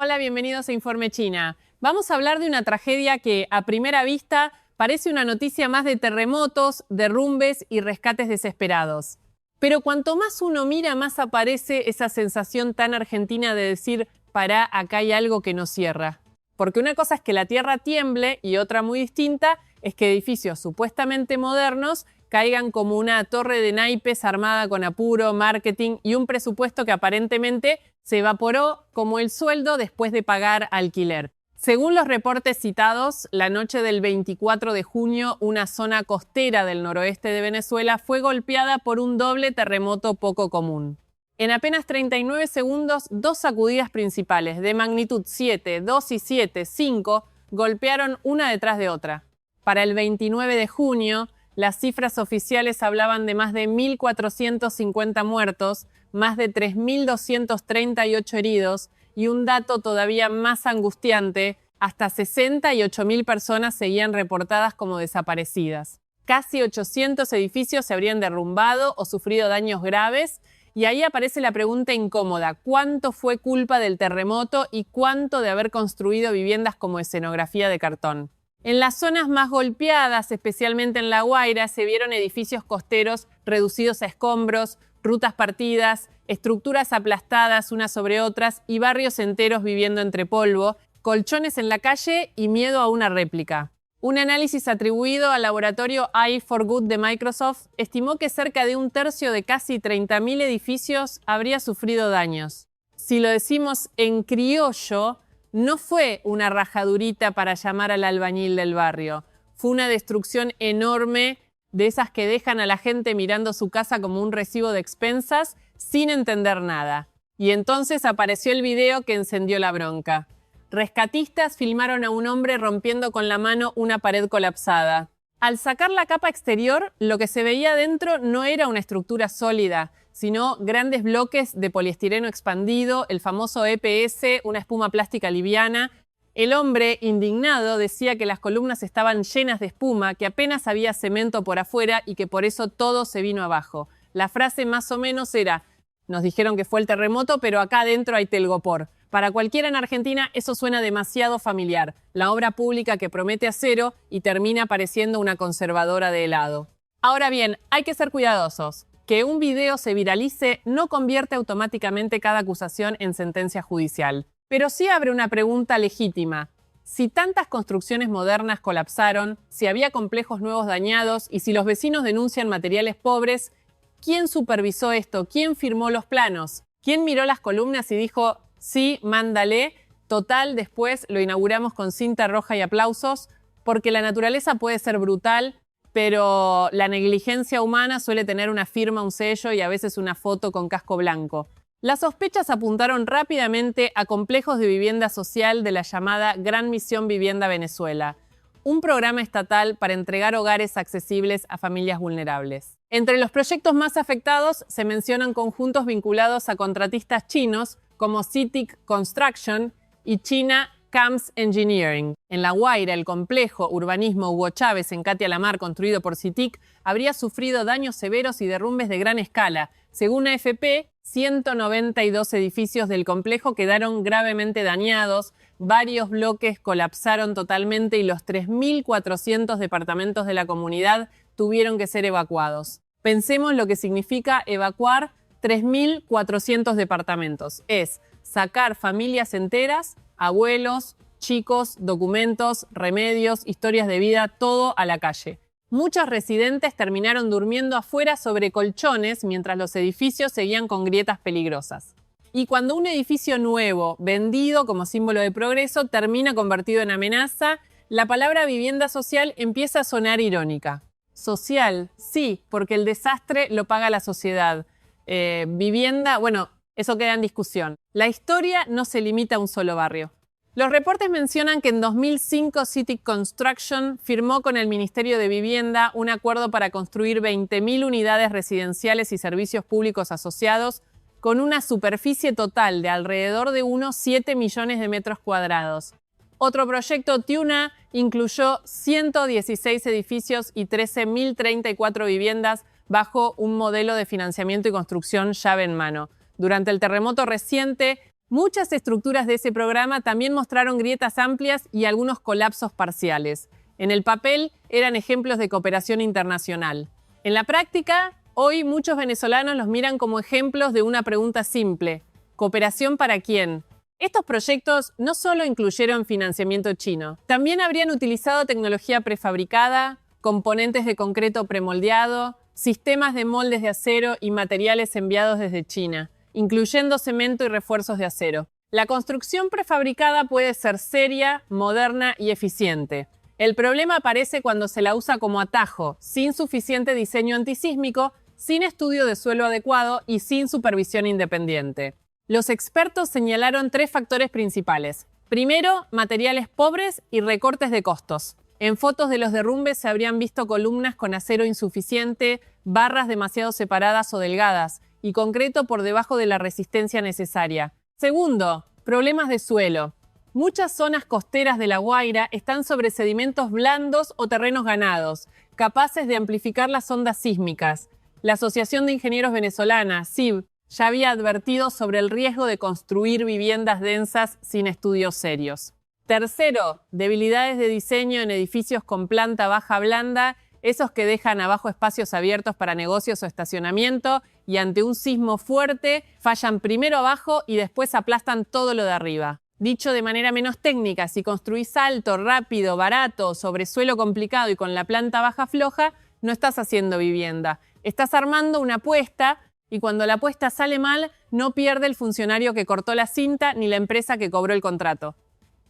Hola, bienvenidos a Informe China. Vamos a hablar de una tragedia que, a primera vista, parece una noticia más de terremotos, derrumbes y rescates desesperados. Pero cuanto más uno mira, más aparece esa sensación tan argentina de decir, pará, acá hay algo que no cierra. Porque una cosa es que la tierra tiemble y otra muy distinta es que edificios supuestamente modernos caigan como una torre de naipes armada con apuro, marketing y un presupuesto que aparentemente se evaporó como el sueldo después de pagar alquiler. Según los reportes citados, la noche del 24 de junio, una zona costera del noroeste de Venezuela fue golpeada por un doble terremoto poco común. En apenas 39 segundos, dos sacudidas principales de magnitud 7, 2 y 7, 5, golpearon una detrás de otra. Para el 29 de junio, las cifras oficiales hablaban de más de 1.450 muertos, más de 3.238 heridos y un dato todavía más angustiante, hasta 68.000 personas seguían reportadas como desaparecidas. Casi 800 edificios se habrían derrumbado o sufrido daños graves y ahí aparece la pregunta incómoda: ¿cuánto fue culpa del terremoto y cuánto de haber construido viviendas como escenografía de cartón? En las zonas más golpeadas, especialmente en La Guaira, se vieron edificios costeros reducidos a escombros, rutas partidas, estructuras aplastadas unas sobre otras y barrios enteros viviendo entre polvo, colchones en la calle y miedo a una réplica. Un análisis atribuido al laboratorio AI4Good de Microsoft estimó que cerca de un tercio de casi 30.000 edificios habría sufrido daños. Si lo decimos en criollo, no fue una rajadurita para llamar al albañil del barrio. Fue una destrucción enorme, de esas que dejan a la gente mirando su casa como un recibo de expensas sin entender nada. Y entonces apareció el video que encendió la bronca. Rescatistas filmaron a un hombre rompiendo con la mano una pared colapsada. Al sacar la capa exterior, lo que se veía dentro no era una estructura sólida, sino grandes bloques de poliestireno expandido, el famoso EPS, una espuma plástica liviana. El hombre, indignado, decía que las columnas estaban llenas de espuma, que apenas había cemento por afuera y que por eso todo se vino abajo. La frase más o menos era: nos dijeron que fue el terremoto, pero acá adentro hay telgopor. Para cualquiera en Argentina eso suena demasiado familiar, la obra pública que promete acero y termina pareciendo una conservadora de helado. Ahora bien, hay que ser cuidadosos. Que un video se viralice no convierte automáticamente cada acusación en sentencia judicial. Pero sí abre una pregunta legítima. Si tantas construcciones modernas colapsaron, si había complejos nuevos dañados y si los vecinos denuncian materiales pobres, ¿quién supervisó esto? ¿Quién firmó los planos? ¿Quién miró las columnas y dijo: sí, mándale, total, después lo inauguramos con cinta roja y aplausos? Porque la naturaleza puede ser brutal, pero la negligencia humana suele tener una firma, un sello y a veces una foto con casco blanco. Las sospechas apuntaron rápidamente a complejos de vivienda social de la llamada Gran Misión Vivienda Venezuela, un programa estatal para entregar hogares accesibles a familias vulnerables. Entre los proyectos más afectados se mencionan conjuntos vinculados a contratistas chinos como CITIC Construction y China CAMS Engineering. En La Guaira, el complejo Urbanismo Hugo Chávez en Catia la Mar, construido por CITIC, habría sufrido daños severos y derrumbes de gran escala. Según AFP, 192 edificios del complejo quedaron gravemente dañados, varios bloques colapsaron totalmente y los 3.400 departamentos de la comunidad tuvieron que ser evacuados. Pensemos lo que significa evacuar 3.400 departamentos. Es sacar familias enteras, abuelos, chicos, documentos, remedios, historias de vida, todo a la calle. Muchos residentes terminaron durmiendo afuera sobre colchones mientras los edificios seguían con grietas peligrosas. Y cuando un edificio nuevo, vendido como símbolo de progreso, termina convertido en amenaza, la palabra vivienda social empieza a sonar irónica. Social, sí, porque el desastre lo paga la sociedad. Vivienda, bueno, eso queda en discusión. La historia no se limita a un solo barrio. Los reportes mencionan que en 2005 CITIC Construction firmó con el Ministerio de Vivienda un acuerdo para construir 20.000 unidades residenciales y servicios públicos asociados con una superficie total de alrededor de unos 7 millones de metros cuadrados. Otro proyecto, Tiuna, incluyó 116 edificios y 13.034 viviendas bajo un modelo de financiamiento y construcción llave en mano. Durante el terremoto reciente, Muchas estructuras de ese programa también mostraron grietas amplias y algunos colapsos parciales. En el papel eran ejemplos de cooperación internacional. En la práctica, hoy muchos venezolanos los miran como ejemplos de una pregunta simple: ¿cooperación para quién? Estos proyectos no solo incluyeron financiamiento chino, también habrían utilizado tecnología prefabricada, componentes de concreto premoldeado, sistemas de moldes de acero y materiales enviados desde China, incluyendo cemento y refuerzos de acero. La construcción prefabricada puede ser seria, moderna y eficiente. El problema aparece cuando se la usa como atajo, sin suficiente diseño antisísmico, sin estudio de suelo adecuado y sin supervisión independiente. Los expertos señalaron 3 factores principales. Primero, materiales pobres y recortes de costos. En fotos de los derrumbes se habrían visto columnas con acero insuficiente, barras demasiado separadas o delgadas, y concreto por debajo de la resistencia necesaria. Segundo, problemas de suelo. Muchas zonas costeras de La Guaira están sobre sedimentos blandos o terrenos ganados, capaces de amplificar las ondas sísmicas. La Asociación de Ingenieros Venezolana, ASIV, ya había advertido sobre el riesgo de construir viviendas densas sin estudios serios. Tercero, debilidades de diseño en edificios con planta baja blanda, esos que dejan abajo espacios abiertos para negocios o estacionamiento y ante un sismo fuerte fallan primero abajo y después aplastan todo lo de arriba. Dicho de manera menos técnica, si construís alto, rápido, barato, sobre suelo complicado y con la planta baja floja, no estás haciendo vivienda. Estás armando una apuesta y cuando la apuesta sale mal, no pierde el funcionario que cortó la cinta ni la empresa que cobró el contrato.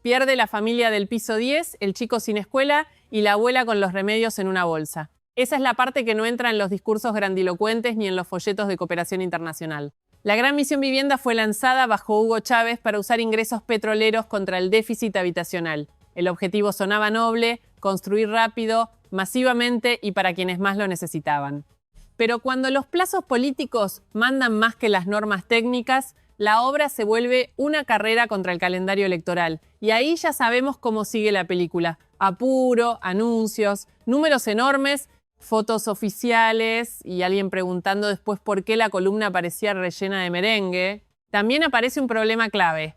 Pierde la familia del piso 10, el chico sin escuela y la abuela con los remedios en una bolsa. Esa es la parte que no entra en los discursos grandilocuentes ni en los folletos de cooperación internacional. La Gran Misión Vivienda fue lanzada bajo Hugo Chávez para usar ingresos petroleros contra el déficit habitacional. El objetivo sonaba noble: construir rápido, masivamente y para quienes más lo necesitaban. Pero cuando los plazos políticos mandan más que las normas técnicas, la obra se vuelve una carrera contra el calendario electoral. Y ahí ya sabemos cómo sigue la película. Apuro, anuncios, números enormes, fotos oficiales y alguien preguntando después por qué la columna parecía rellena de merengue. También aparece un problema clave: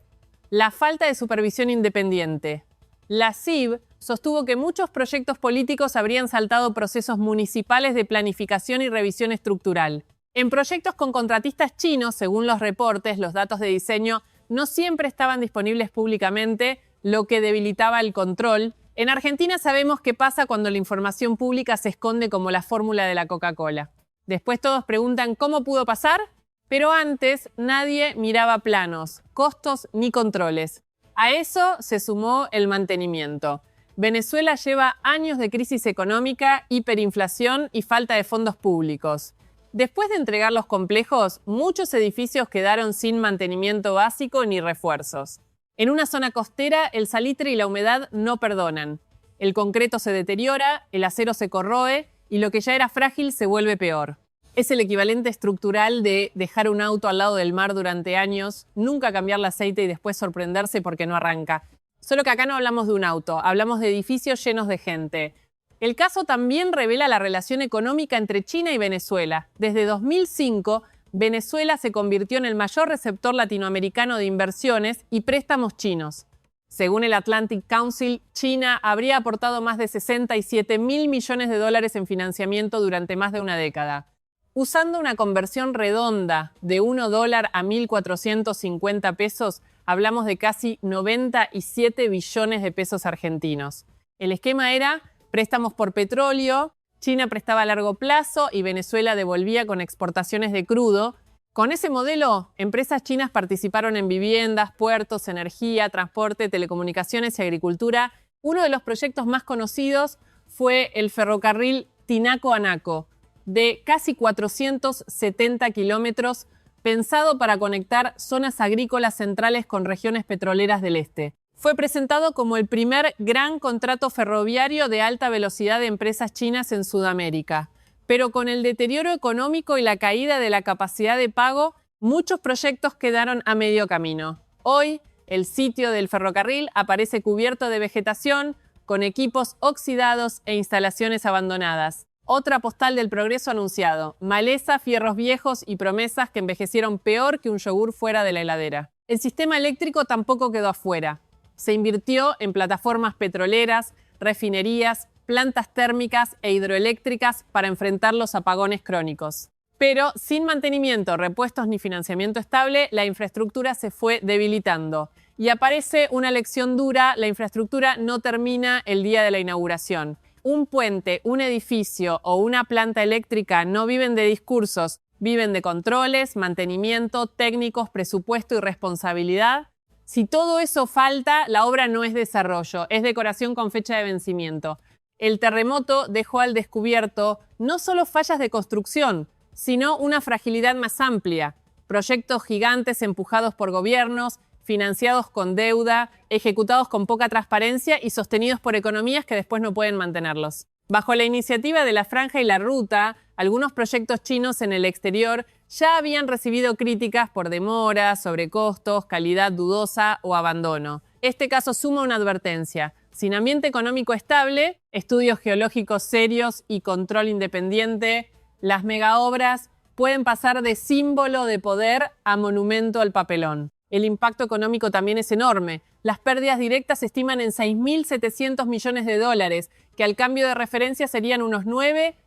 la falta de supervisión independiente. La CIV sostuvo que muchos proyectos políticos habrían saltado procesos municipales de planificación y revisión estructural. En proyectos con contratistas chinos, según los reportes, los datos de diseño no siempre estaban disponibles públicamente, lo que debilitaba el control. En Argentina sabemos qué pasa cuando la información pública se esconde como la fórmula de la Coca-Cola. Después todos preguntan cómo pudo pasar, pero antes nadie miraba planos, costos ni controles. A eso se sumó el mantenimiento. Venezuela lleva años de crisis económica, hiperinflación y falta de fondos públicos. Después de entregar los complejos, muchos edificios quedaron sin mantenimiento básico ni refuerzos. En una zona costera, el salitre y la humedad no perdonan. El concreto se deteriora, el acero se corroe y lo que ya era frágil se vuelve peor. Es el equivalente estructural de dejar un auto al lado del mar durante años, nunca cambiar el aceite y después sorprenderse porque no arranca. Solo que acá no hablamos de un auto, hablamos de edificios llenos de gente. El caso también revela la relación económica entre China y Venezuela. Desde 2005, Venezuela se convirtió en el mayor receptor latinoamericano de inversiones y préstamos chinos. Según el Atlantic Council, China habría aportado más de 67.000 millones de dólares en financiamiento durante más de una década. Usando una conversión redonda de $1 a 1.450 pesos, hablamos de casi 97 billones de pesos argentinos. El esquema era préstamos por petróleo, China prestaba a largo plazo y Venezuela devolvía con exportaciones de crudo. Con ese modelo, empresas chinas participaron en viviendas, puertos, energía, transporte, telecomunicaciones y agricultura. Uno de los proyectos más conocidos fue el ferrocarril Tinaco-Anaco, de casi 470 kilómetros, pensado para conectar zonas agrícolas centrales con regiones petroleras del este. Fue presentado como el primer gran contrato ferroviario de alta velocidad de empresas chinas en Sudamérica. Pero con el deterioro económico y la caída de la capacidad de pago, muchos proyectos quedaron a medio camino. Hoy, el sitio del ferrocarril aparece cubierto de vegetación, con equipos oxidados e instalaciones abandonadas. Otra postal del progreso anunciado: maleza, fierros viejos y promesas que envejecieron peor que un yogur fuera de la heladera. El sistema eléctrico tampoco quedó afuera. Se invirtió en plataformas petroleras, refinerías, plantas térmicas e hidroeléctricas para enfrentar los apagones crónicos. Pero sin mantenimiento, repuestos ni financiamiento estable, la infraestructura se fue debilitando. Y aparece una lección dura: la infraestructura no termina el día de la inauguración. Un puente, un edificio o una planta eléctrica no viven de discursos, viven de controles, mantenimiento, técnicos, presupuesto y responsabilidad. Si todo eso falta, la obra no es desarrollo, es decoración con fecha de vencimiento. El terremoto dejó al descubierto no solo fallas de construcción, sino una fragilidad más amplia. Proyectos gigantes empujados por gobiernos, financiados con deuda, ejecutados con poca transparencia y sostenidos por economías que después no pueden mantenerlos. Bajo la iniciativa de la Franja y la Ruta, algunos proyectos chinos en el exterior ya habían recibido críticas por demoras, sobrecostos, calidad dudosa o abandono. Este caso suma una advertencia: sin ambiente económico estable, estudios geológicos serios y control independiente, las megaobras pueden pasar de símbolo de poder a monumento al papelón. El impacto económico también es enorme. Las pérdidas directas se estiman en 6.700 millones de dólares, que al cambio de referencia serían unos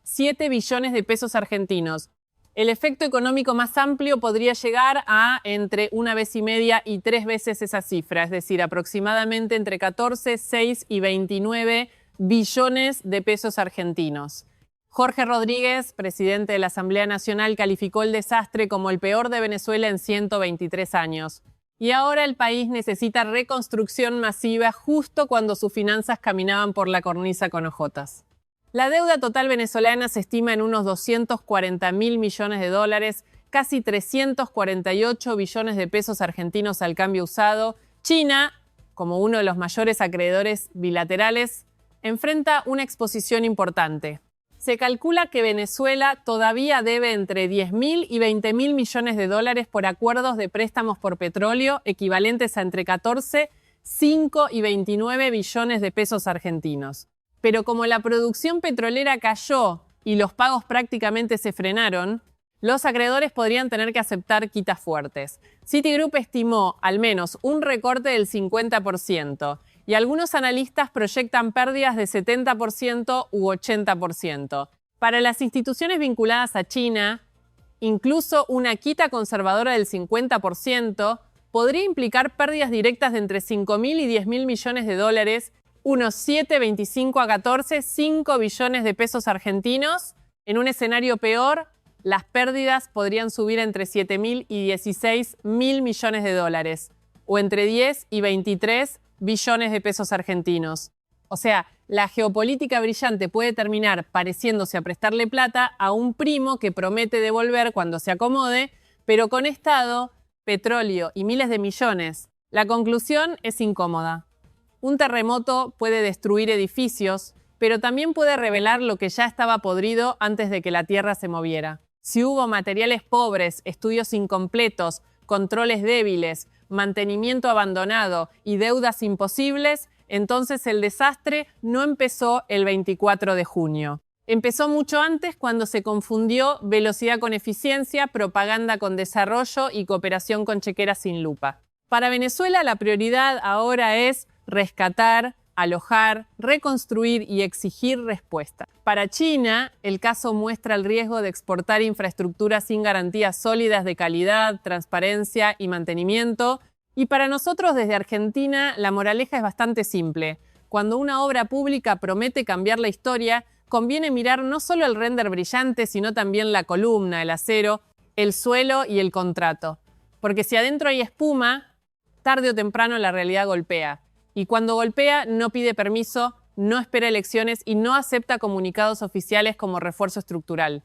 7 billones de pesos argentinos. El efecto económico más amplio podría llegar a entre 1,5 veces y 3 veces esa cifra, es decir, aproximadamente entre 14, 6 y 29 billones de pesos argentinos. Jorge Rodríguez, presidente de la Asamblea Nacional, calificó el desastre como el peor de Venezuela en 123 años. Y ahora el país necesita reconstrucción masiva justo cuando sus finanzas caminaban por la cornisa con hojotas. La deuda total venezolana se estima en unos 240.000 millones de dólares, casi 348 billones de pesos argentinos al cambio usado. China, como uno de los mayores acreedores bilaterales, enfrenta una exposición importante. Se calcula que Venezuela todavía debe entre 10.000 y 20.000 millones de dólares por acuerdos de préstamos por petróleo, equivalentes a entre 14, 5 y 29 billones de pesos argentinos. Pero como la producción petrolera cayó y los pagos prácticamente se frenaron, los acreedores podrían tener que aceptar quitas fuertes. Citigroup estimó al menos un recorte del 50%. Y algunos analistas proyectan pérdidas de 70% u 80%. Para las instituciones vinculadas a China, incluso una quita conservadora del 50% podría implicar pérdidas directas de entre 5.000 y 10.000 millones de dólares, unos 7, 25 a 14, 5 billones de pesos argentinos. En un escenario peor, las pérdidas podrían subir entre 7.000 y 16.000 millones de dólares, o entre 10 y 23 billones de pesos argentinos. O sea, la geopolítica brillante puede terminar pareciéndose a prestarle plata a un primo que promete devolver cuando se acomode, pero con Estado, petróleo y miles de millones. La conclusión es incómoda. Un terremoto puede destruir edificios, pero también puede revelar lo que ya estaba podrido antes de que la tierra se moviera. Si hubo materiales pobres, estudios incompletos, controles débiles, mantenimiento abandonado y deudas imposibles, entonces el desastre no empezó el 24 de junio. Empezó mucho antes, cuando se confundió velocidad con eficiencia, propaganda con desarrollo y cooperación con chequeras sin lupa. Para Venezuela, la prioridad ahora es rescatar, alojar, reconstruir y exigir respuesta. Para China, el caso muestra el riesgo de exportar infraestructuras sin garantías sólidas de calidad, transparencia y mantenimiento. Y para nosotros, desde Argentina, la moraleja es bastante simple. Cuando una obra pública promete cambiar la historia, conviene mirar no solo el render brillante, sino también la columna, el acero, el suelo y el contrato. Porque si adentro hay espuma, tarde o temprano la realidad golpea. Y cuando golpea, no pide permiso, no espera elecciones y no acepta comunicados oficiales como refuerzo estructural.